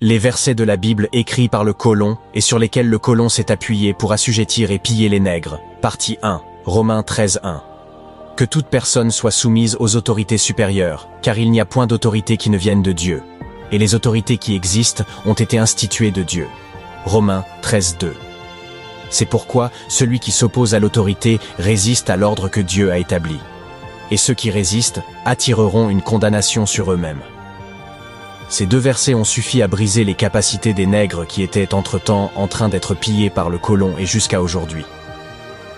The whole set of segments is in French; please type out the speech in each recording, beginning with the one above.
Les versets de la Bible écrits par le colon et sur lesquels le colon s'est appuyé pour assujettir et piller les nègres. Partie 1, Romains 13:1. Que toute personne soit soumise aux autorités supérieures, car il n'y a point d'autorité qui ne vienne de Dieu. Et les autorités qui existent ont été instituées de Dieu. Romains 13:2. C'est pourquoi celui qui s'oppose à l'autorité résiste à l'ordre que Dieu a établi. Et ceux qui résistent attireront une condamnation sur eux-mêmes. Ces deux versets ont suffi à briser les capacités des nègres qui étaient entre-temps en train d'être pillés par le colon et jusqu'à aujourd'hui.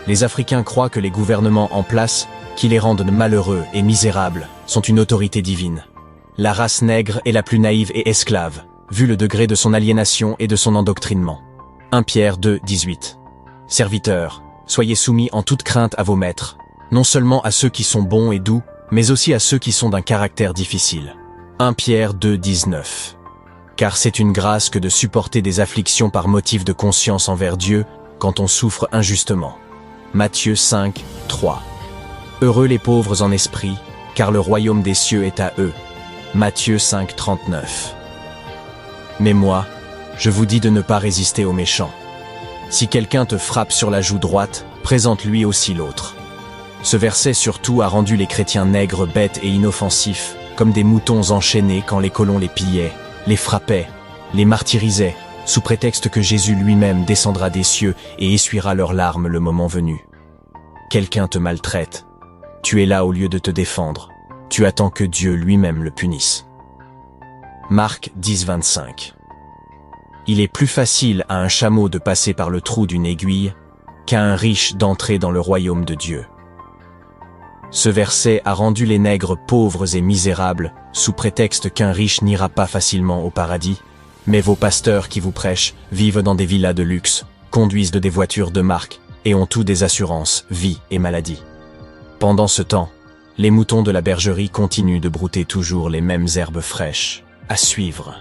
Les Africains croient que les gouvernements en place, qui les rendent malheureux et misérables, sont une autorité divine. La race nègre est la plus naïve et esclave, vu le degré de son aliénation et de son endoctrinement. 1 Pierre 2:18. Serviteurs, soyez soumis en toute crainte à vos maîtres, non seulement à ceux qui sont bons et doux, mais aussi à ceux qui sont d'un caractère difficile. 1 Pierre 2:19. Car c'est une grâce que de supporter des afflictions par motif de conscience envers Dieu quand on souffre injustement. Matthieu 5:3. Heureux les pauvres en esprit, car le royaume des cieux est à eux. Matthieu 5:39. Mais moi, je vous dis de ne pas résister aux méchants. Si quelqu'un te frappe sur la joue droite, présente-lui aussi l'autre. Ce verset surtout a rendu les chrétiens nègres bêtes et inoffensifs, comme des moutons enchaînés quand les colons les pillaient, les frappaient, les martyrisaient, sous prétexte que Jésus lui-même descendra des cieux et essuiera leurs larmes le moment venu. Quelqu'un te maltraite. Tu es là au lieu de te défendre. Tu attends que Dieu lui-même le punisse. Marc 10:25. Il est plus facile à un chameau de passer par le trou d'une aiguille qu'à un riche d'entrer dans le royaume de Dieu. Ce verset a rendu les nègres pauvres et misérables sous prétexte qu'un riche n'ira pas facilement au paradis, mais vos pasteurs qui vous prêchent vivent dans des villas de luxe, conduisent des voitures de marque et ont tous des assurances, vie et maladie. Pendant ce temps, les moutons de la bergerie continuent de brouter toujours les mêmes herbes fraîches. À suivre.